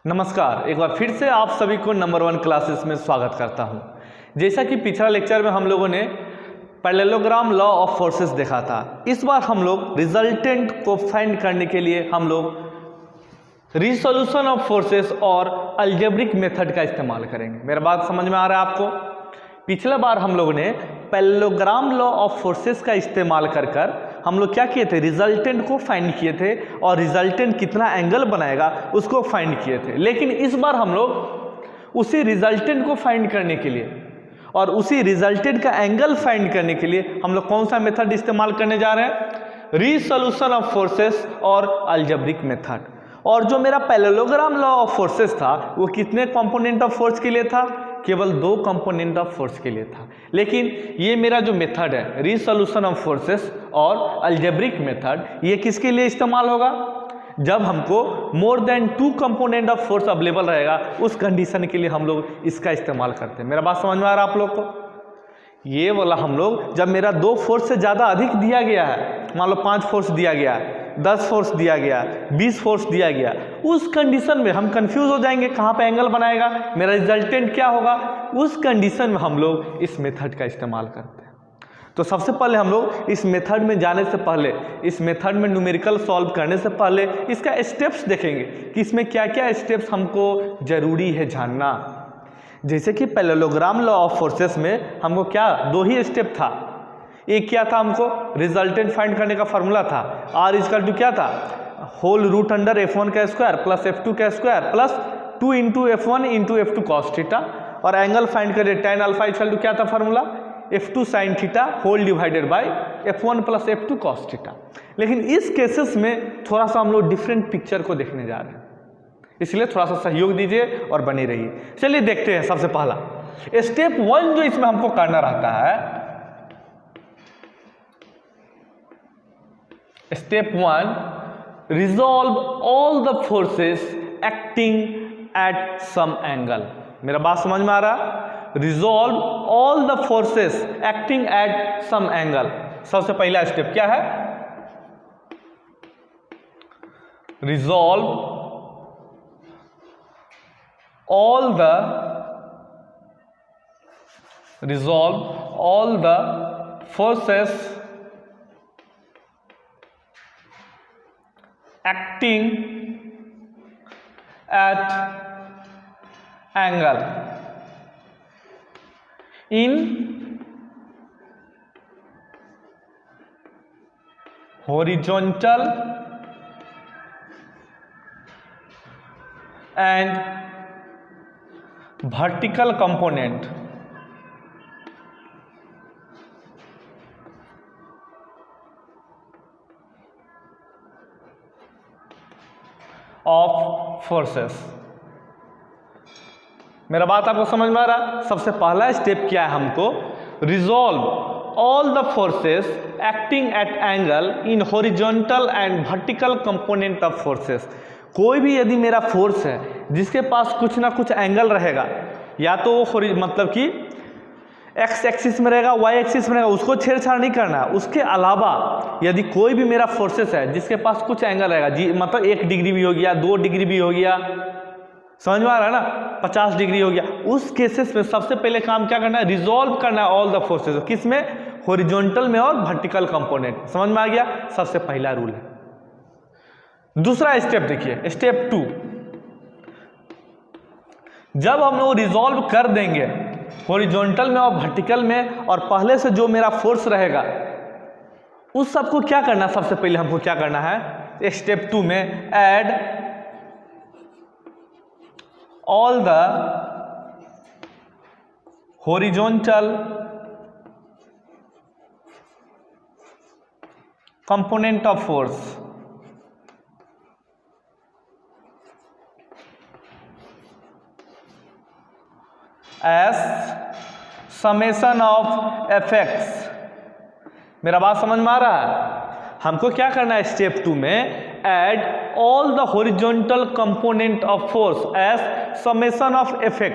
नमस्कार, एक बार फिर से आप सभी को नंबर 1 क्लासेस में स्वागत करता हूं। जैसा कि पिछला लेक्चर में हम लोगों ने पैरेललोग्राम लॉ ऑफ फोर्सेस देखा था, इस बार हम लोग रिजल्टेंट को फाइंड करने के लिए हम लोग रिसोल्यूशन ऑफ फोर्सेस और अलजेब्रिक मेथड का इस्तेमाल करेंगे। मेरा बात समझ में आ रहा है आपको? पिछला बार हम लोगों ने पैरेललोग्राम लॉ ऑफ फोर्सेस का इस्तेमाल कर हम लोग क्या किए थे, रिजल्टेंट को फाइंड किए थे और रिजल्टेंट कितना एंगल बनाएगा उसको फाइंड किए थे। लेकिन इस बार हम लोग उसी रिजल्टेंट को फाइंड करने के लिए और उसी रिजल्टेंट का एंगल फाइंड करने के लिए हम लोग कौन सा मेथड इस्तेमाल करने जा रहे हैं? रिसोल्यूशन ऑफ फोर्सेस और अलजेब्रिक मेथड। और जो मेरा पैरेललोग्राम लॉ ऑफ फोर्सेस था वो कितने कंपोनेंट ऑफ फोर्स के लिए था? केवल 2 कंपोनेंट ऑफ फोर्स के लिए था। लेकिन ये मेरा जो मेथड है रिसोल्यूशन ऑफ फोर्सेस और अलजेब्रिक मेथड, ये किसके लिए इस्तेमाल होगा? जब हमको more than 2 component of force available रहेगा, उस कंडीशन के लिए हम लोग इसका इस्तेमाल करते हैं। मेरा बात समझ में आ रहा है आप लोग को? ये वाला हम लोग जब मेरा 2 फोर्स से ज़्यादा अधिक दिया गया है, मान लो 5 फोर्स दिया गया है, 10 फोर्स दिया गया, 20 फोर्स दिया गया, उस कंडीशन में हम कंफ्यूज हो जाएंगे कहाँ पे एंगल बनाएगा, मेरा रिजल्टेंट क्या होगा। उस कंडीशन में हम लोग इस मेथड का इस्तेमाल करते हैं। तो सबसे पहले हम लोग इस मेथड में जाने से पहले, इस मेथड में न्यूमेरिकल सॉल्व करने से पहले इसका स्टेप्स देखेंगे कि इसमें क्या क्या स्टेप्स हमको जरूरी है जानना। जैसे कि पैरेललोग्राम लॉ ऑफ फोर्सेस में हमको क्या 2 ही स्टेप था। एक क्या था, हमको रिजल्टेंट फाइंड करने का फॉर्मूला था, R इक्वल टू क्या था, होल रूट अंडर F1 का स्क्वायर प्लस F2 का square plus 2 into F1 into F2 cos theta. और एंगल फाइंड करिए, tan अल्फा इक्वल टू क्या था formula, F2 sine theta whole divided by F1 plus F2 cos theta. लेकिन इस cases में थोड़ा सा हम लोग डिफरेंट पिक्चर को देखने जा रहे हैं, इसलिए थोड़ा सा सहयोग दीजिए और बने रहिए। चलिए देखते हैं। सबसे पहला स्टेप 1 जो इसमें हमको करना रहता है, step 1, resolve all the forces acting at some angle. मेरा बात समझ में आ रहा? Resolve all the forces acting at some angle. सबसे पहला स्टेप क्या है? Resolve all the forces acting at angle in horizontal and vertical component of forces। मेरा बात आपको समझ में आ रहा? सबसे पहला स्टेप क्या है, हमको resolve all the forces acting eight angle in horizontal and vertical component of forces. कोई भी यदि मेरा फोर्स है जिसके पास कुछ ना कुछ एंगल रहेगा, या तो वो मतलब कि एक्स एक्सिस में रहेगा, वाई एक्सिस में रहेगा, उसको छेड़छाड़ नहीं करना। उसके अलावा यदि कोई भी मेरा फोर्सेस है जिसके पास कुछ एंगल रहेगा, जी मतलब 1 डिग्री भी हो गया, 2 डिग्री भी हो गया, समझ में आ रहा है ना, 50 डिग्री हो गया, उस केसेस में सबसे पहले काम क्या करना है, रिजॉल्व करना है ऑल द फोर्सेस। किस में? हॉरिजॉन्टल में और वर्टिकल कंपोनेंट। समझ में आ गया? सबसे पहला रूल है। दूसरा स्टेप देखिए, स्टेप 2, जब हम लोग रिजॉल्व कर देंगे हॉरिजॉन्टल में और वर्टिकल में, और पहले से जो मेरा फोर्स रहेगा उस सबको क्या करना, सबसे पहले हमको क्या करना है, स्टेप 2 में add all the horizontal component of force as summation of fx। मेरा बात समझ में आ रहा है? हमको क्या करना है स्टेप 2 में, add all the horizontal component of force as summation of fx।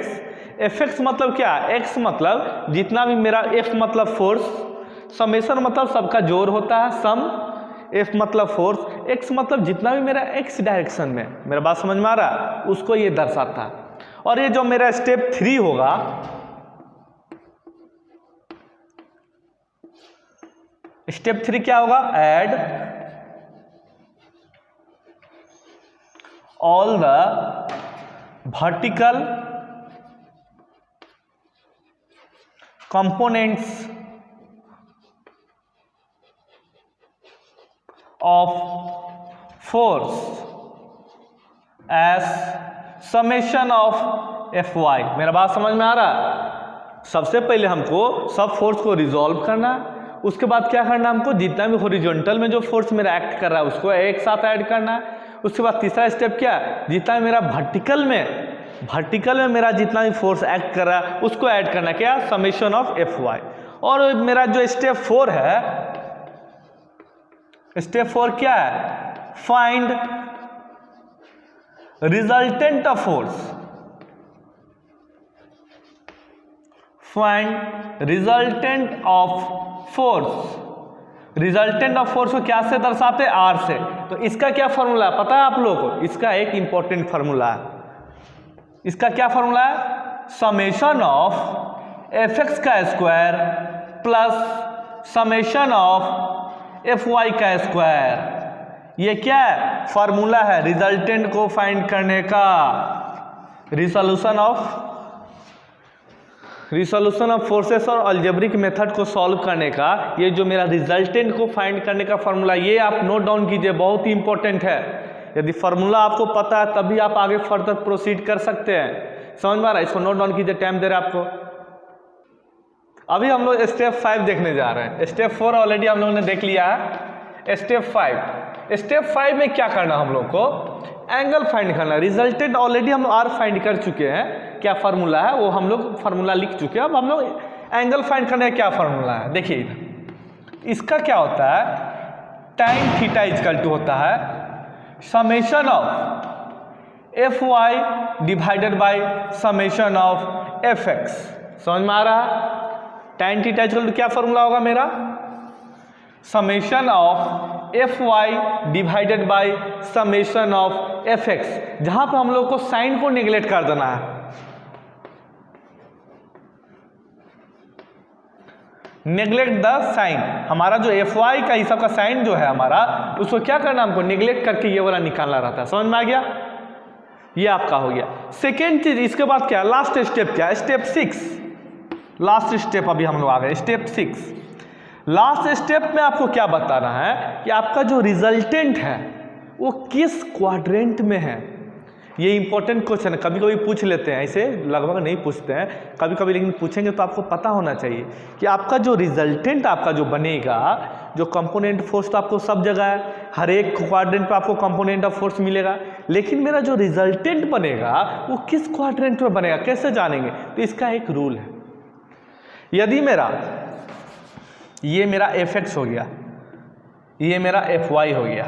fx मतलब क्या? x मतलब जितना भी मेरा, f मतलब फोर्स, समेशन मतलब सबका जोड़ होता है, सम, F मतलब फोर्स, एक्स मतलब जितना भी मेरा एक्स डायरेक्शन में, मेरा बात समझ में आ रहा है, उसको ये दर्शाता है। और ये जो मेरा स्टेप 3 होगा, स्टेप 3 क्या होगा, add all the vertical components of force as summation of F Y. मेरा बात समझ में आ रहा है? सबसे पहले हमको सब फोर्स को रिजॉल्व करना है, उसके बाद क्या करना है, हमको जितना भी हॉरिजॉन्टल में जो फोर्स मेरा एक्ट कर रहा है उसको एक साथ ऐड करना है। उसके बाद तीसरा स्टेप क्या है, जितना मेरा वर्टिकल में मेरा जितना भी फोर्स एक्ट कर रहा है उसको ऐड करना है, क्या, समेशन ऑफ एफ वाई। और मेरा जो स्टेप 4 है, स्टेप 4 क्या है, find resultant of force, find resultant of force. Resultant of force को क्या से दर्शाते हैं, आर से। तो इसका क्या फॉर्मूला है पता है आप लोगों को? इसका एक इंपॉर्टेंट फॉर्मूला है। इसका क्या फॉर्मूला है, समेशन ऑफ एफ एक्स का square plus summation of F Y का स्क्वायर। ये क्या है, फॉर्मूला है रिजल्टेंट को फाइंड करने का, रिसोल्यूशन ऑफ फोर्सेस और अलजेब्रिक मेथड को सॉल्व करने का। ये जो मेरा रिजल्टेंट को फाइंड करने का फॉर्मूला, ये आप नोट डाउन कीजिए, बहुत ही इंपॉर्टेंट है। यदि फॉर्मूला आपको पता है तभी आप आगे फर्दर प्रोसीड कर सकते हैं। समझ में आ रहा है? इसको नोट डाउन कीजिए, टाइम दे रहा है आपको। अभी हम लोग स्टेप 5 देखने जा रहे हैं। स्टेप 4 ऑलरेडी हम लोगों ने देख लिया है। स्टेप 5 में क्या करना हम लोग को, एंगल फाइंड करना। रिजल्टेंट ऑलरेडी हम आर फाइंड कर चुके हैं, क्या फार्मूला है वो हम लोग फार्मूला लिख चुके हैं। अब हम लोग एंगल फाइंड करने का क्या फार्मूला है, देखिए इधर। इसका क्या होता है, tan थीटा इक्वल टू होता है summation of F Y divided by summation of F X. समझ में आ रहा है? tan थीटा इक्वल टू क्या फार्मूला होगा मेरा, summation of F Y divided by summation of F X. जहां पे हम लोग को साइन को निगलेक्ट कर देना है, नेग्लेक्ट द साइन। हमारा जो एफ वाई का हिसाब का साइन जो है हमारा, उसको क्या करना, हमको नेग्लेक्ट करके ये वाला निकालना रहता है। समझ में आ गया? ये आपका हो गया। सेकेंड चीज, इसके बाद क्या, लास्ट स्टेप क्या है, स्टेप 6। लास्ट स्टेप अभी हम लोग आ गए, स्टेप 6। लास्ट स्टेप में आपको क्या बताना है कि आपका जो रिजल्टेंट है वो किस क्वाड्रेंट में है। ये इंपॉर्टेंट क्वेश्चन है, कभी कभी पूछ लेते हैं, ऐसे लगभग नहीं पूछते हैं कभी कभी, लेकिन पूछेंगे तो आपको पता होना चाहिए कि आपका जो रिजल्टेंट आपका जो बनेगा, जो कंपोनेंट फोर्स तो आपको सब जगह है, हर एक क्वाड्रेंट पे आपको कंपोनेंट ऑफ फोर्स मिलेगा, लेकिन मेरा जो रिजल्टेंट बनेगा वो किस क्वाड्रेंट में बनेगा, कैसे जानेंगे? तो इसका एक रूल है। यदि ये मेरा एफ एक्स हो गया, ये मेरा एफ वाई हो गया,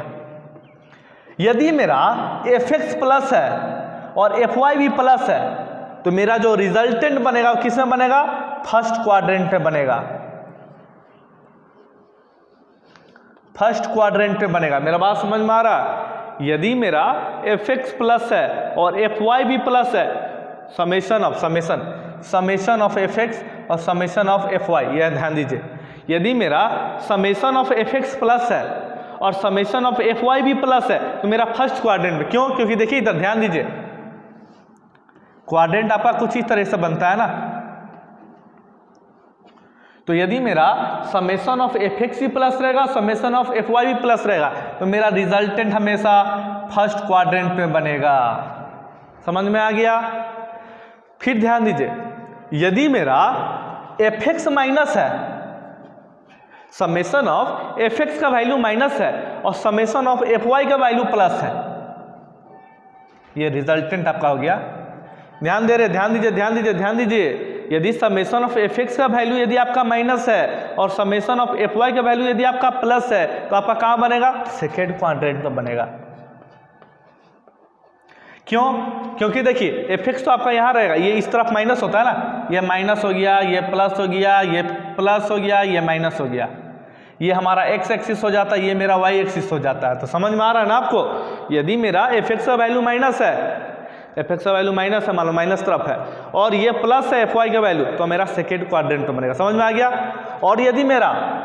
यदि मेरा एफ एक्स प्लस है और एफ वाई भी प्लस है, तो मेरा जो रिजल्टेंट बनेगा वो किस में बनेगा, फर्स्ट क्वाड्रेंट में बनेगा, फर्स्ट क्वाड्रेंट में बनेगा। मेरा बात समझ में आ रहा? यदि मेरा एफ एक्स प्लस है और एफ वाई भी प्लस है, समेशन ऑफ एफ एक्स और समेशन ऑफ एफ वाई, यह ध्यान दीजिए। यदि मेरा summation of F x plus है और समेशन ऑफ एफ वाई भी प्लस है, तो मेरा फर्स्ट क्वाड्रेंट में, क्यों, क्योंकि देखिए इधर ध्यान दीजिए, क्वाड्रेंट आपका कुछ इस तरह से बनता है ना। तो यदि मेरा समेशन ऑफ एफ एक्स भी प्लस रहेगा, समेशन ऑफ एफ वाई भी प्लस रहेगा, तो मेरा रिजल्टेंट हमेशा फर्स्ट क्वाड्रेंट में बनेगा। समझ में आ गया? फिर ध्यान दीजिए, यदि मेरा एफ एक्स माइनस है, समेशन ऑफ एफ एक्स का वैल्यू माइनस है और समेशन ऑफ एफ वाई का वैल्यू प्लस है, ये रिजल्टेंट आपका हो गया। ध्यान दे रहे, ध्यान दीजिए, ध्यान दीजिए, ध्यान दीजिए। यदि समेशन ऑफ एफ एक्स का वैल्यू यदि आपका माइनस है और समेशन ऑफ एफ वाई का वैल्यू यदि आपका प्लस है, तो आपका कहां बनेगा, सेकेंड क्वाड्रेंट में बनेगा। क्यों? क्योंकि देखिए एफ एक्स तो आपका यहाँ रहेगा, ये इस तरफ माइनस होता है ना, ये माइनस हो गया, ये प्लस हो गया, ये प्लस हो गया, ये माइनस हो गया। ये हमारा एक्स एक्सिस हो जाता है, ये मेरा वाई एक्सिस हो जाता है। तो समझ में आ रहा है ना आपको, यदि मेरा एफ एक्स का वैल्यू माइनस है, एफ एक्स का वैल्यू माइनस है, मान लो माइनस तरफ है, और ये प्लस है एफ वाई का वैल्यू, तो मेरा सेकेंड क्वाड्रेंट में बनेगा। समझ में आ गया। और यदि मेरा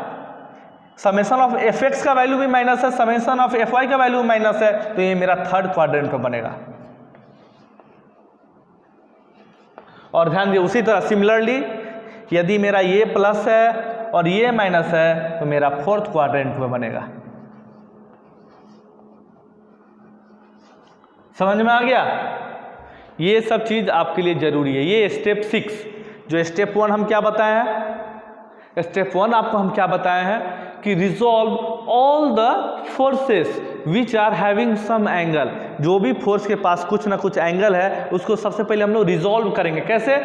समेशन ऑफ एफ एक्स का वैल्यू भी माइनस है, समेशन ऑफ एफ वाई का वैल्यू माइनस है, तो ये मेरा थर्ड क्वाड्रेंट में बनेगा। और ध्यान दिए उसी तरह सिमिलरली यदि मेरा ये प्लस है और ये माइनस है, तो मेरा फोर्थ क्वाड्रेंट में बनेगा। समझ में आ गया। ये सब चीज आपके लिए जरूरी है। ये स्टेप 6, जो स्टेप 1 हम क्या बताए हैं, स्टेप 1 आपको हम क्या बताए हैं कि resolve all the forces which are having some angle. जो भी फोर्स के पास कुछ ना कुछ एंगल है, उसको सबसे पहले हम लोग रिजॉल्व करेंगे। कैसे?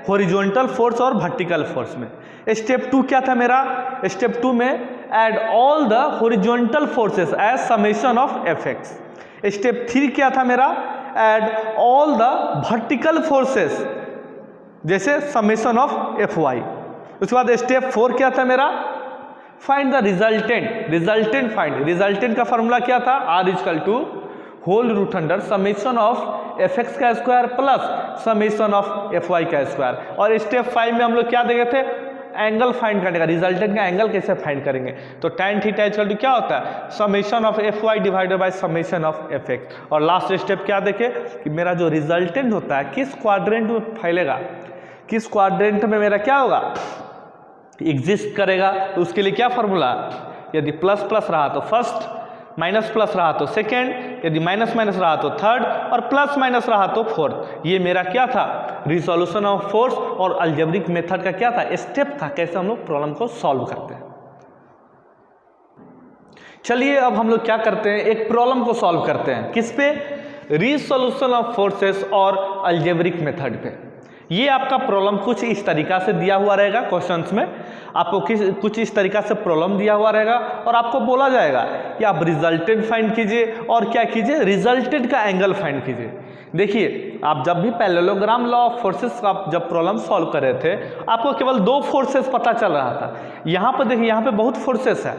हॉरिजॉन्टल फोर्स और वर्टिकल फोर्स में। स्टेप 2 क्या था मेरा? स्टेप 2 में add all the horizontal forces as summation of F X. Step 3 क्या था मेरा? Add all the vertical forces जैसे समेशन ऑफ एफ वाई। उसके बाद स्टेप 4 क्या था मेरा? Find the resultant. Resultant find. Resultant का फॉर्मूला क्या था? R equal to whole root under summation of F x का square plus summation of F Y का स्क्वायर। और स्टेप 5 में हम लोग क्या देखे थे? एंगल फाइंड करने का। रिजल्टेंट का एंगल कैसे फाइंड करेंगे? तो tan थीटा इक्वल टू क्या होता है? Summation of F Y divided by summation of F X. और लास्ट स्टेप क्या देखे कि मेरा जो रिजल्टेंट होता है किस क्वाड्रेंट में फैलेगा, किस क्वाड्रेंट में मेरा क्या होगा, एग्जिस्ट करेगा। तो उसके लिए क्या फॉर्मूला? यदि प्लस प्लस रहा तो फर्स्ट, माइनस प्लस रहा तो सेकेंड, यदि माइनस माइनस रहा तो थर्ड, और प्लस माइनस रहा तो फोर्थ। ये मेरा क्या था? रिजोल्यूशन ऑफ फोर्स और अलजेब्रिक मेथड का क्या था? स्टेप था, कैसे हम लोग प्रॉब्लम को सॉल्व करते हैं। चलिए अब हम लोग क्या करते हैं, एक प्रॉब्लम को सॉल्व करते हैं। किस पे? रिसोल्यूशन ऑफ फोर्सेस और अलजेब्रिक मेथड पे। ये आपका प्रॉब्लम कुछ इस तरीका से दिया हुआ रहेगा। क्वेश्चंस में आपको कुछ इस तरीका से प्रॉब्लम दिया हुआ रहेगा और आपको बोला जाएगा कि आप रिजल्टेंट फाइंड कीजिए और क्या कीजिए? रिजल्टेंट का एंगल फाइंड कीजिए। देखिए आप जब भी पैरेललोग्राम लॉ ऑफ फोर्सेस का जब प्रॉब्लम सॉल्व कर रहे थे, आपको केवल 2 फोर्सेस पता चल रहा था। यहाँ पर देखिए, यहाँ पे बहुत फोर्सेस है।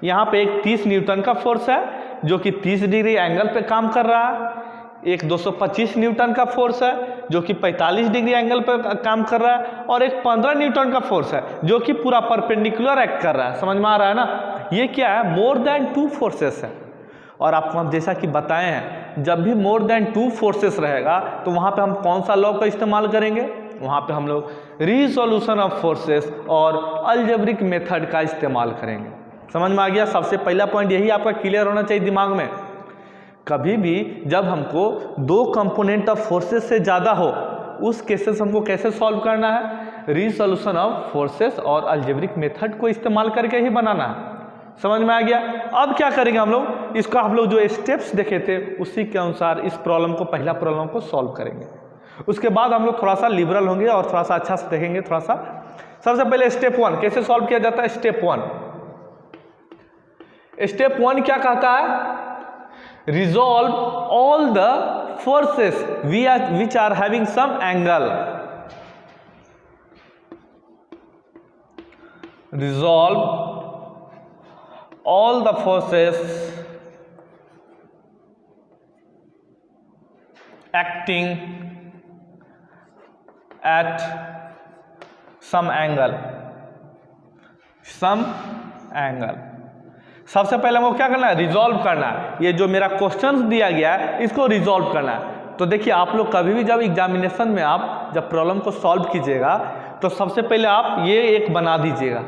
यहाँ पे एक 30 न्यूटन का फोर्स है जो कि 30 डिग्री एंगल पे काम कर रहा है। एक 225 न्यूटन का फोर्स है जो कि 45 डिग्री एंगल पर काम कर रहा है, और एक 15 न्यूटन का फोर्स है जो कि पूरा परपेंडिकुलर एक्ट कर रहा है। समझ में आ रहा है ना? ये क्या है? मोर देन 2 फोर्सेस है। और आपको हम जैसा कि बताए हैं, जब भी मोर देन 2 फोर्सेस रहेगा तो वहाँ पे हम कौन सा लॉ का इस्तेमाल करेंगे? वहाँ पे हम लोग रिसोल्यूशन ऑफ फोर्सेस और अलजेब्रिक मेथड का इस्तेमाल करेंगे। समझ में आ गया? सबसे पहला पॉइंट यही आपका क्लियर होना चाहिए दिमाग में। कभी भी जब हमको 2 कंपोनेंट ऑफ फोर्सेस से ज़्यादा हो, उस केसेस हमको कैसे सॉल्व करना है? रिसोल्यूशन ऑफ फोर्सेस और अलजेब्रिक मेथड को इस्तेमाल करके ही बनाना है। समझ में आ गया? अब क्या करेंगे हम लोग? इसका हम लोग जो स्टेप्स देखे थे उसी के अनुसार इस प्रॉब्लम को, पहला प्रॉब्लम को सॉल्व करेंगे। उसके बाद हम लोग थोड़ा सा लिबरल होंगे और थोड़ा सा अच्छा से देखेंगे थोड़ा सा। सबसे पहले स्टेप 1 कैसे सॉल्व किया जाता है? स्टेप 1 क्या कहता है? Resolve all the forces which are having some angle. Resolve all the forces acting at some angle. Some angle. सबसे पहले हमको क्या करना है? रिजॉल्व करना है। ये जो मेरा क्वेश्चंस दिया गया है इसको रिजॉल्व करना है। तो देखिए आप लोग कभी भी जब एग्जामिनेशन में आप जब प्रॉब्लम को सॉल्व कीजिएगा तो सबसे पहले आप ये एक बना दीजिएगा,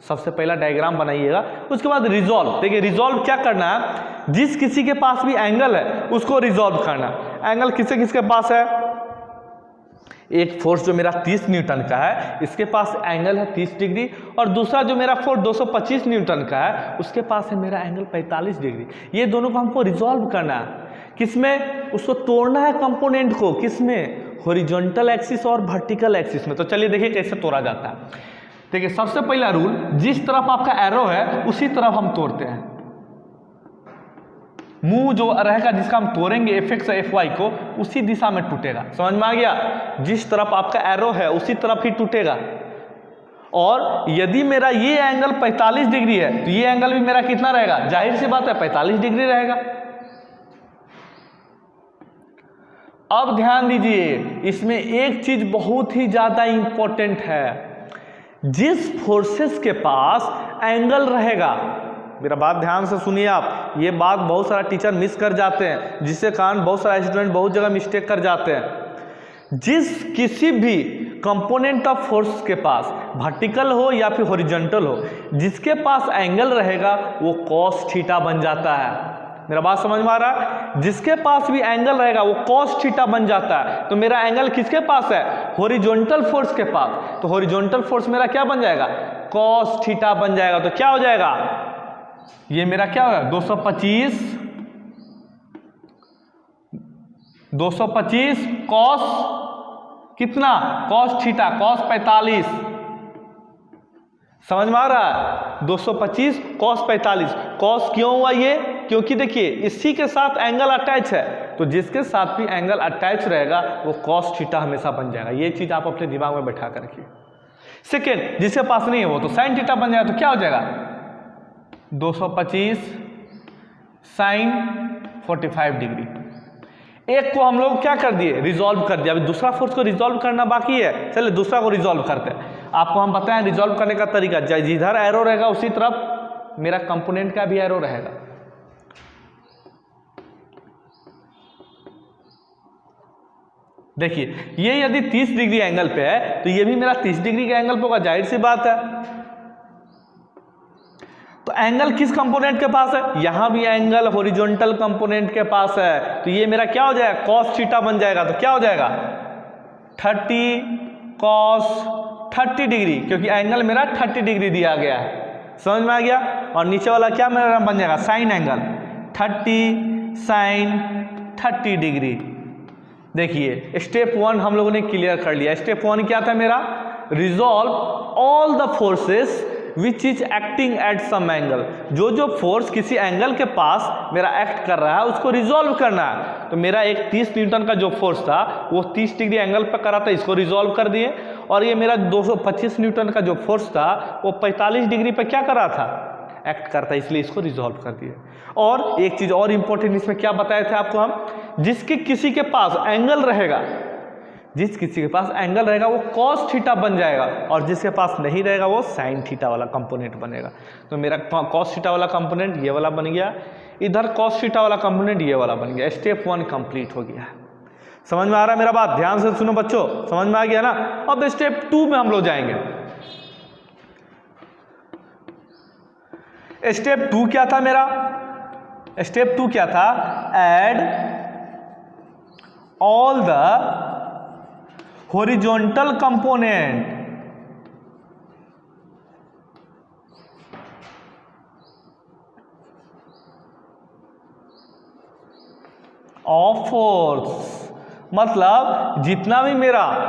सबसे पहला डायग्राम बनाइएगा। उसके बाद रिजॉल्व। देखिए रिजॉल्व क्या करना है? जिस किसी के पास भी एंगल है उसको रिजॉल्व करना। एंगल किससे किसके पास है? एक फोर्स जो मेरा 30 न्यूटन का है, इसके पास एंगल है 30 डिग्री, और दूसरा जो मेरा फोर्स 225 न्यूटन का है उसके पास है मेरा एंगल 45 डिग्री। ये दोनों को हमको रिजॉल्व करना है। किसमें? उसको तोड़ना है कंपोनेंट को। किसमें? हॉरिजॉन्टल एक्सिस और वर्टिकल एक्सिस में। तो चलिए देखिए कैसे तोड़ा जाता है। देखिए सबसे पहला रूल, जिस तरफ आपका एरो है उसी तरफ हम तोड़ते हैं। मुंह जो रहेगा जिसका हम तोड़ेंगे एफ एक्स एफ वाई को, उसी दिशा में टूटेगा। समझ में आ गया? जिस तरफ आपका एरो है उसी तरफ ही टूटेगा। और यदि मेरा ये एंगल 45 डिग्री है तो ये एंगल भी मेरा कितना रहेगा, जाहिर सी बात है 45 डिग्री रहेगा। अब ध्यान दीजिए, इसमें एक चीज बहुत ही ज्यादा इंपॉर्टेंट है, जिस फोर्सेस के पास एंगल रहेगा, मेरा बात ध्यान से सुनिए आप, ये बात बहुत सारा टीचर मिस कर जाते हैं, जिसके कारण बहुत सारा स्टूडेंट बहुत जगह मिस्टेक कर जाते हैं। जिस किसी भी कंपोनेंट ऑफ फोर्स के पास वर्टिकल हो या फिर हॉरिजॉन्टल हो, जिसके पास एंगल रहेगा वो कॉस थीटा बन जाता है। मेरा बात समझ में आ रहा है? जिसके पास भी एंगल रहेगा वो कॉस थीटा बन जाता है। तो मेरा एंगल किसके पास है, हॉरिजॉन्टल फोर्स के पास, तो हॉरिजॉन्टल फोर्स मेरा क्या बन जाएगा, कॉस थीटा बन जाएगा। तो क्या हो जाएगा, ये मेरा क्या होगा 225 कॉस कितना, कॉस थीटा, कॉस 45, समझ में आ रहा है, 225 कॉस 45। कॉस क्यों हुआ ये, क्योंकि देखिए इसी के साथ एंगल अटैच है, तो जिसके साथ भी एंगल अटैच रहेगा वो कॉस थीटा हमेशा बन जाएगा। ये चीज आप अपने दिमाग में बैठा कर रखिए। सेकेंड, जिसके पास नहीं है वो तो साइन थीटा बन जाएगा। तो क्या हो जाएगा 225 साइन 45 डिग्री। एक को हम लोग क्या कर दिए, रिजॉल्व कर दिया। अभी दूसरा फोर्स को रिजॉल्व करना बाकी है, चलिए दूसरा को रिजॉल्व करते हैं। आपको हम बताएं रिजॉल्व करने का तरीका, जिधर एरो रहेगा उसी तरफ मेरा कंपोनेंट का भी एरो रहेगा। देखिए ये यदि 30 डिग्री एंगल पे है तो ये भी मेरा 30 डिग्री के एंगल पे होगा, जाहिर सी बात है। तो एंगल किस कंपोनेंट के पास है, यहां भी एंगल हॉरिजॉन्टल कंपोनेंट के पास है, तो ये मेरा क्या हो जाएगा, कॉस थीटा बन जाएगा। तो क्या हो जाएगा 30 कॉस 30 डिग्री, क्योंकि एंगल मेरा 30 डिग्री दिया गया है, समझ में आ गया। और नीचे वाला क्या मेरा बन जाएगा, साइन एंगल 30 साइन 30 डिग्री। देखिए स्टेप 1 हम लोगों ने क्लियर कर लिया। स्टेप 1 क्या था मेरा, resolve all the forces which is acting at some angle. जो जो फोर्स किसी एंगल के पास मेरा एक्ट कर रहा है उसको रिजॉल्व करना है। तो मेरा एक 30 न्यूटन का जो फोर्स था वो 30 डिग्री एंगल पर करा था, इसको रिजॉल्व कर दिए। और ये मेरा 225 न्यूटन का जो फोर्स था वो 45 डिग्री पर क्या कर रहा था, एक्ट करता है, इसलिए इसको रिजॉल्व कर दिए। और एक चीज और इंपॉर्टेंट इसमें क्या बताए थे आपको हम, जिसके किसी के पास एंगल रहेगा, जिस किसी के पास एंगल रहेगा वो कॉस थीटा बन जाएगा, और जिसके पास नहीं रहेगा वो साइन थीटा वाला कंपोनेंट बनेगा। तो मेरा कॉस थीटा वाला कंपोनेंट ये वाला बन गया, इधर कॉस थीटा वाला कंपोनेंट ये वाला बन गया। स्टेप 1 कंप्लीट हो गया। समझ में आ रहा है मेरा बात, ध्यान से सुनो बच्चों, समझ में आ गया ना। अब स्टेप 2 में हम लोग जाएंगे। स्टेप 2 क्या था मेरा, स्टेप 2 क्या था, add all the horizontal component of force. मतलब जितना भी मेरा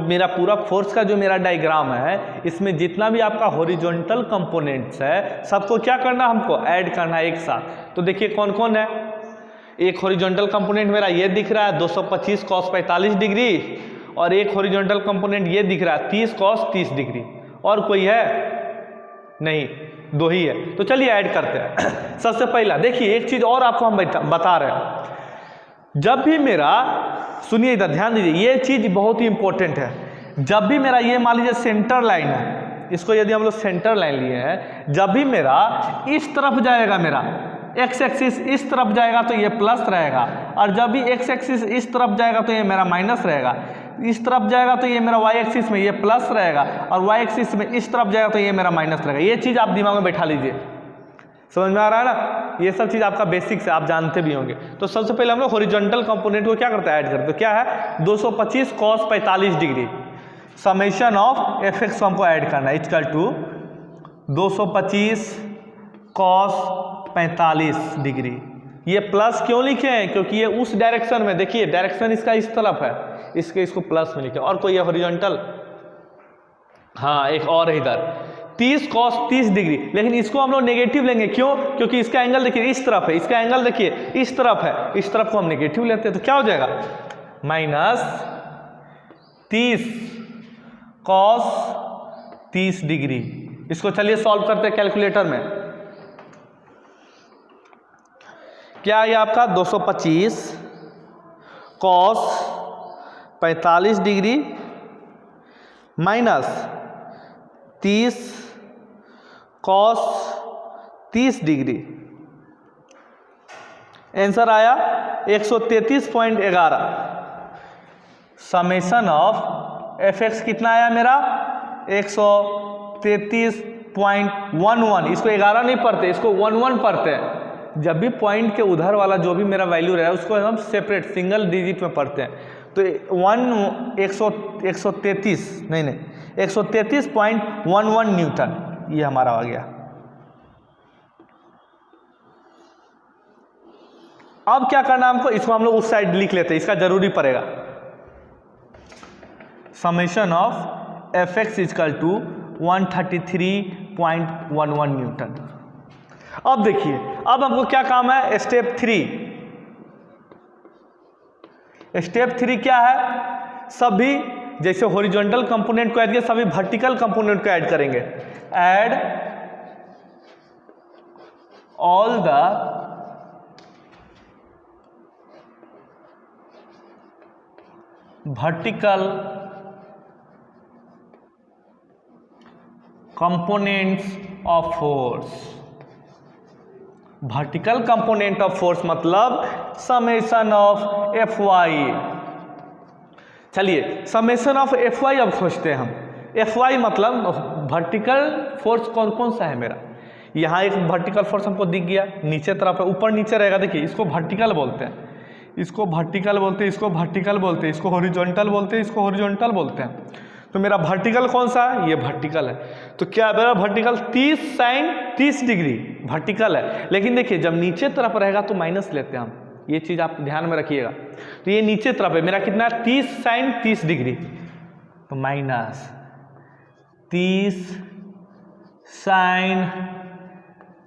मेरा पूरा फोर्स का जो मेरा डायग्राम है, इसमें जितना भी आपका हॉरिजॉन्टल कंपोनेंट्स है सबको क्या करना, हमको ऐड करना है एक साथ। तो देखिए कौन कौन है, एक हॉरिजॉन्टल कंपोनेंट मेरा ये दिख रहा है 225 कॉस 45 डिग्री, और एक हॉरिजॉन्टल कंपोनेंट ये दिख रहा है 30 कॉस 30 डिग्री। और कोई है नहीं, 2 ही है। तो चलिए ऐड करते हैं। सबसे पहला देखिए एक चीज और आपको हम बता रहे हैं, जब भी मेरा, सुनिए इधर ध्यान दीजिए, ये चीज बहुत ही इंपॉर्टेंट है। जब भी मेरा ये मान लीजिए सेंटर लाइन है, इसको यदि हम लोग सेंटर लाइन लिए हैं, जब भी मेरा इस तरफ जाएगा, मेरा एक्स एक्सिस इस तरफ जाएगा तो ये प्लस रहेगा, और जब भी एक्स एक्सिस इस तरफ जाएगा तो ये मेरा माइनस रहेगा, इस तरफ जाएगा तो ये मेरा वाई एक्सिस में ये प्लस रहेगा, और वाई एक्सिस में इस तरफ जाएगा तो ये मेरा माइनस रहेगा। ये चीज़ आप दिमाग में बैठा लीजिए, समझ में आ रहा है ना। ये सब चीज़ आपका बेसिक से आप जानते भी होंगे। तो सबसे पहले हम लोग हॉरिजॉन्टल कंपोनेंट को क्या करते हैं, ऐड करते हैं। तो क्या है 225 cos 45 degree, summation of F x हमको ऐड करना है, इक्वल टू 225 कॉस 45 डिग्री। ये प्लस क्यों लिखे हैं, क्योंकि ये उस डायरेक्शन में, देखिए डायरेक्शन इसका इस तरफ है, इसको प्लस में लिखे। और कोई है हॉरिजॉन्टल, हाँ एक और है इधर 30 कॉस 30 डिग्री, लेकिन इसको हम लोग नेगेटिव लेंगे। क्यों, क्योंकि इसका एंगल देखिए इस तरफ है, इसका एंगल देखिए इस तरफ है, इस तरफ को हम नेगेटिव लेते हैं। तो क्या हो जाएगा -30 कॉस 30 डिग्री। इसको चलिए सॉल्व करते हैं कैलकुलेटर में। क्या है आपका 225 cos 45 degree minus 30 cos 30 degree. Answer आया 133.11। समेशन ऑफ एफ एक्स कितना आया मेरा 133.11। इसको 11 नहीं पढ़ते, इसको 11 पढ़ते हैं। जब भी पॉइंट के उधर वाला जो भी मेरा वैल्यू रहा है उसको हम सेपरेट सिंगल डिजिट में पढ़ते हैं। तो 133.11 न्यूटन ये हमारा आ गया। अब क्या करना हमको, इसको हम लोग उस साइड लिख लेते हैं, इसका जरूरी पड़ेगा। Summation of F X equal to 133.11 newton. अब देखिए, अब हमको क्या काम है, स्टेप 3। स्टेप 3 क्या है, सभी जैसे हॉरिजॉन्टल कंपोनेंट को ऐड किया, सभी वर्टिकल कंपोनेंट को ऐड करेंगे। Add all the vertical components of force। vertical component of force मतलब summation of Fy। चलिए summation of Fy अब खोजते हैं हम। Fy मतलब वर्टिकल फोर्स कौन कौन सा है मेरा। यहाँ एक वर्टिकल फोर्स हमको दिख गया, नीचे तरफ है, ऊपर नीचे रहेगा। देखिए इसको वर्टिकल बोलते हैं, इसको वर्टिकल बोलते हैं, इसको वर्टिकल बोलते हैं, इसको हॉरिजॉन्टल बोलते हैं, इसको हॉरिजॉन्टल बोलते हैं। तो मेरा वर्टिकल कौन सा है, ये वर्टिकल है। तो क्या मेरा वर्टिकल 30 sin 30 डिग्री वर्टिकल है। लेकिन देखिए जब नीचे तरफ रहेगा तो माइनस लेते हैं हम, ये चीज़ आप ध्यान में रखिएगा। तो ये नीचे तरफ है, मेरा कितना 30 sin 30 डिग्री, तो माइनस 30 sin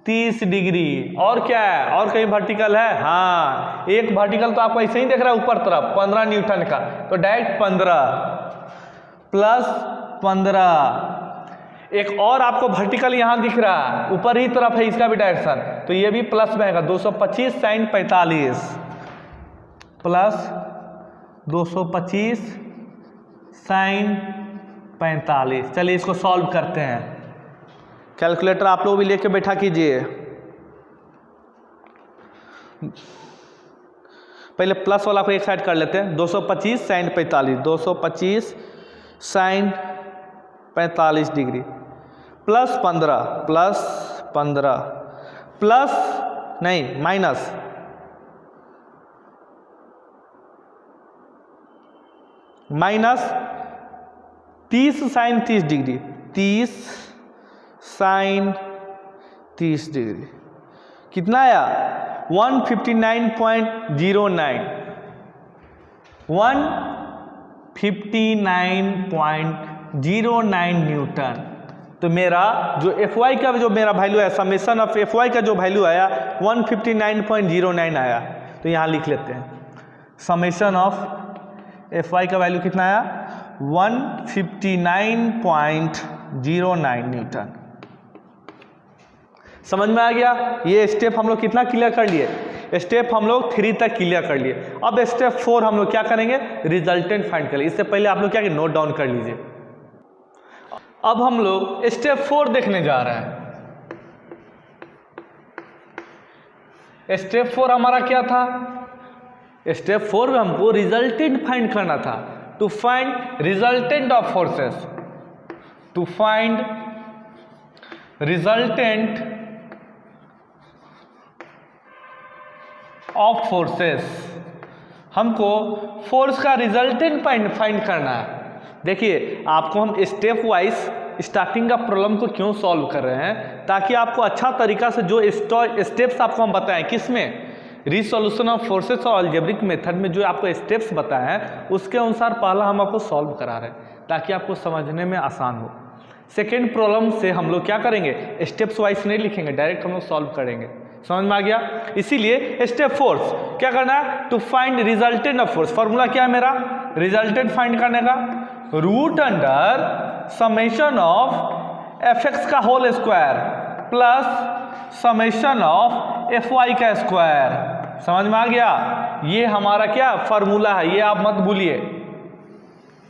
30 डिग्री। और क्या है, और कहीं वर्टिकल है, हाँ एक वर्टिकल तो आपको ऐसे ही देख रहा है ऊपर तरफ 15 न्यूटन का, तो डायरेक्ट 15 प्लस 15। एक और आपको वर्टिकल यहाँ दिख रहा है, ऊपर ही तरफ है, इसका भी डायरेक्शन, तो ये भी प्लस में आएगा। 225 sin 45 प्लस 225 sin 45। चलिए इसको सॉल्व करते हैं। कैलकुलेटर आप लोग भी लेके बैठा कीजिए। पहले प्लस वाला को एक साइड कर लेते हैं। 225 sin 45, 225 sin 45 degree plus 15 plus नहीं minus minus 30 sin 30 degree, 30 sin 30 degree कितना आया 159.09 159.09 न्यूटन। तो मेरा जो Fy का जो मेरा वैल्यू है, समेशन ऑफ Fy का जो वैल्यू आया 159.09 आया। तो यहाँ लिख लेते हैं, समेशन ऑफ Fy का वैल्यू कितना आया 159.09 न्यूटन। समझ में आ गया। ये स्टेप हम लोग कितना क्लियर कर लिए, स्टेप हम लोग 3 तक क्लियर कर लिए। अब स्टेप 4 हम लोग क्या करेंगे, रिजल्टेंट फाइंड करेंगे। इससे पहले आप लोग क्या नोट डाउन कर लीजिए। अब हम लोग स्टेप 4 देखने जा रहे हैं। स्टेप 4 हमारा क्या था, स्टेप 4 में हमको रिजल्टेंट फाइंड करना था। To find resultant of forces, to find resultant of forces, हमको फोर्स का रिजल्टेंट फाइंड करना है। देखिए आपको हम स्टेप वाइज स्टार्टिंग का प्रॉब्लम को क्यों सॉल्व कर रहे हैं, ताकि आपको अच्छा तरीका से जो स्टेप्स आपको हम बताएं, किसमें रिसोल्यूशन ऑफ फोर्सेस और अलजेब्रिक मेथड में जो आपको स्टेप्स बताए हैं उसके अनुसार पहला हम आपको सॉल्व करा रहे हैं, ताकि आपको समझने में आसान हो। सेकेंड प्रॉब्लम से हम लोग क्या करेंगे, स्टेप्स वाइज नहीं लिखेंगे, डायरेक्ट हम लोग सॉल्व करेंगे। समझ में आ गया। इसीलिए स्टेप फोर्स क्या करना है, to find resultant of force. Formula क्या है मेरा रिजल्टेंट फाइंड करने का, root under summation of F x का whole square plus summation of F Y का स्क्वायर। समझ में आ गया? ये हमारा क्या फार्मूला है, ये आप मत भूलिए,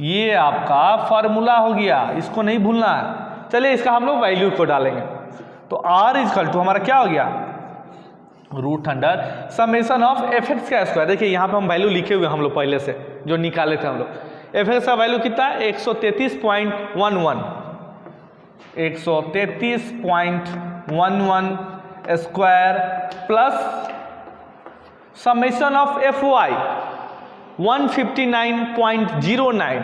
ये आपका फार्मूला हो गया, इसको नहीं भूलना है। चलिए इसका हम लोग वैल्यू को डालेंगे। तो आर इजकल टू हमारा क्या हो गया, root under summation of F x का स्क्वायर। देखिए यहाँ पे हम वैल्यू लिखे हुए हम लोग पहले से जो निकाले थे हम लोग। एफ एक्स का वैल्यू कितना है 133.11, 133.11 square plus summation of F Y 159.09,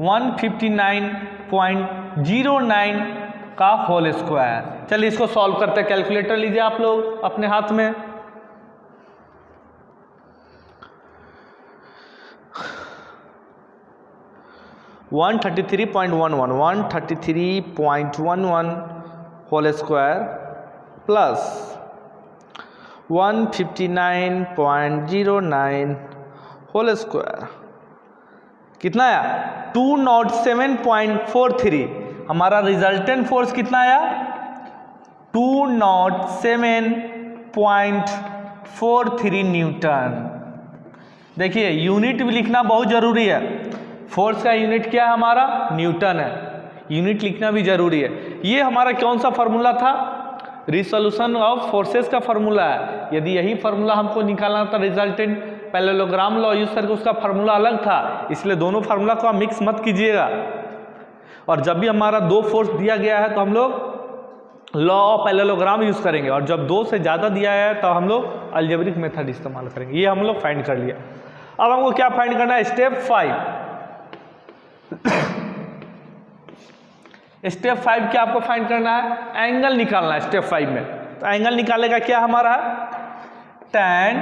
159.09 का होल स्क्वायर। चलिए इसको सॉल्व करते हैं। कैलकुलेटर लीजिए आप लोग अपने हाथ में। One 133.11 whole square plus 159.09 whole square कितना आया 207.43। हमारा रिजल्टेंट फोर्स कितना आया 207.43 न्यूटन। देखिए यूनिट भी लिखना बहुत जरूरी है। फोर्स का यूनिट क्या है हमारा न्यूटन है, यूनिट लिखना भी जरूरी है। ये हमारा कौन सा फार्मूला था, रिसोल्यूशन ऑफ फोर्सेस का फार्मूला है। यदि यही फार्मूला हमको निकालना था रिजल्टेंट पैरेललोग्राम लॉ यूज करके, उसका फार्मूला अलग था, इसलिए दोनों फार्मूला को आप मिक्स मत कीजिएगा। और जब भी हमारा दो फोर्स दिया गया है तो हम लोग लॉ ऑफ पैरेललोग्राम यूज करेंगे, और जब दो से ज़्यादा दिया है तो हम लोग अलजेब्रिक मेथड इस्तेमाल करेंगे। ये हम लोग फाइंड कर लिया। अब हमको क्या फाइंड करना है, स्टेप 5। स्टेप 5 क्या आपको फाइंड करना है, एंगल निकालना है स्टेप 5 में। तो एंगल निकालेगा क्या हमारा tan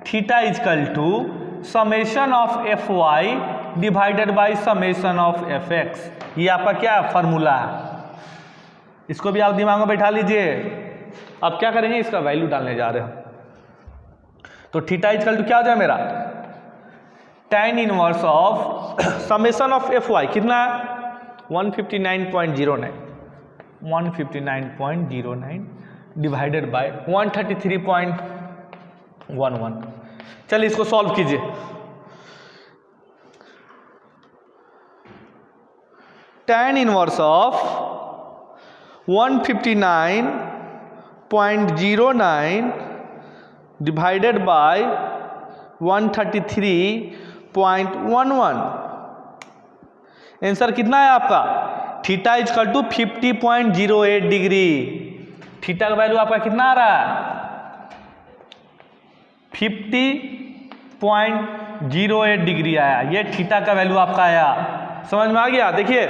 theta equal to summation of F Y divided by summation of F X. ये आपका क्या फार्मूला है, इसको भी आप दिमाग में बैठा लीजिए। अब क्या करेंगे, इसका वैल्यू डालने जा रहे हैं। तो थीटा इजकल टू क्या हो जाए मेरा tan inverse of summation of F Y कितना है 159.09, 159.09 डिवाइडेड बाय 133.11। चलिए इसको सॉल्व कीजिए। tan inverse of 159.09 divided by 133.11। Answer कितना है आपका, theta equal to 50.08 degree. Theta का वैल्यू आपका कितना आ रहा है 50.08 डिग्री आया। ये थीटा का वैल्यू आपका आया, समझ में आ गया। देखिए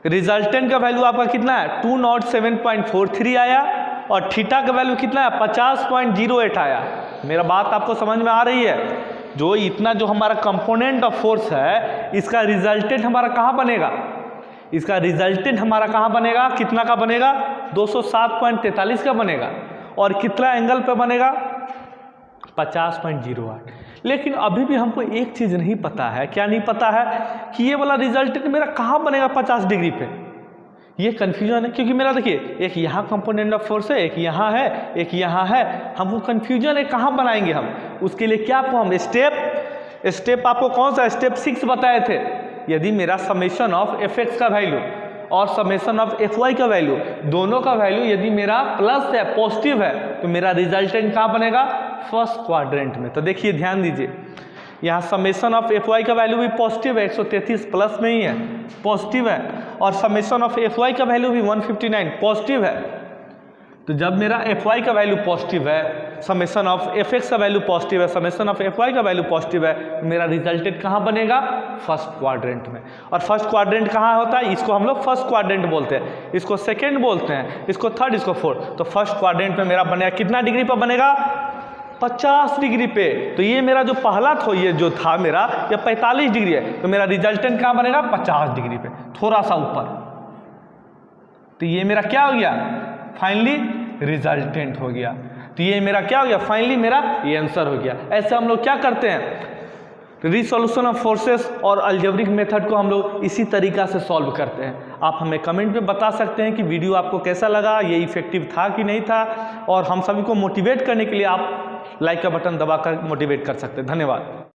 रिजल्टेंट का वैल्यू आपका कितना है 207.43 आया, और थीटा का वैल्यू कितना है 50.08 आया। मेरा बात आपको समझ में आ रही है। जो इतना जो हमारा कंपोनेंट ऑफ फोर्स है, इसका रिजल्टेंट हमारा कहाँ बनेगा, इसका रिजल्टेंट हमारा कहाँ बनेगा, कितना का बनेगा 207.43 का बनेगा, और कितना एंगल पे बनेगा 50.08। लेकिन अभी भी हमको एक चीज़ नहीं पता है, क्या नहीं पता है कि ये वाला रिजल्टेंट मेरा कहाँ बनेगा 50 डिग्री पे। ये कन्फ्यूजन है, क्योंकि मेरा देखिए एक यहाँ कंपोनेंट ऑफ फोर्स है, एक यहाँ है, एक यहाँ है। हमको कन्फ्यूजन है कहाँ बनाएंगे हम। उसके लिए क्या आपको हम स्टेप आपको कौन सा स्टेप 6 बताए थे। यदि मेरा समेशन ऑफ एफ एक्स का वैल्यू और समेशन ऑफ एफ वाई का वैल्यू, दोनों का वैल्यू यदि मेरा प्लस है, पॉजिटिव है, तो मेरा रिजल्टेंट कहाँ बनेगा फर्स्ट क्वाड्रेंट में। तो देखिए ध्यान दीजिए, यहाँ समेशन ऑफ एफ वाई का वैल्यू भी पॉजिटिव है, 133 प्लस में ही है, पॉजिटिव है, और समेशन ऑफ एफ वाई का वैल्यू भी 159 पॉजिटिव है। तो जब मेरा एफ वाई का वैल्यू पॉजिटिव है, समेशन ऑफ एफ एक्स का वैल्यू पॉजिटिव है, समेशन ऑफ एफ वाई का वैल्यू पॉजिटिव है, तो मेरा रिजल्टेंट कहाँ बनेगा फर्स्ट क्वाड्रेंट में। और फर्स्ट क्वाड्रेंट कहाँ होता है, इसको हम लोग फर्स्ट क्वाड्रेंट बोलते हैं, इसको सेकेंड बोलते हैं, इसको थर्ड, इसको फोर्थ। तो फर्स्ट क्वाड्रेंट में मेरा बनेगा कितना डिग्री पर बनेगा 50 डिग्री पे। तो ये मेरा जो पहला था, ये जो था मेरा ये 45 डिग्री है, तो मेरा रिजल्टेंट कहाँ बनेगा 50 डिग्री पे, थोड़ा सा ऊपर। तो ये मेरा क्या हो गया फाइनली रिजल्टेंट हो गया। तो ये मेरा क्या हो गया फाइनली, मेरा ये आंसर हो गया। ऐसे हम लोग क्या करते हैं, रिसोल्यूशन ऑफ फोर्सेस और अलजेब्रिक मेथड को हम लोग इसी तरीक़ा से सॉल्व करते हैं। आप हमें कमेंट में बता सकते हैं कि वीडियो आपको कैसा लगा, ये इफेक्टिव था कि नहीं था, और हम सभी को मोटिवेट करने के लिए आप लाइक का बटन दबाकर मोटिवेट कर सकते हैं। धन्यवाद।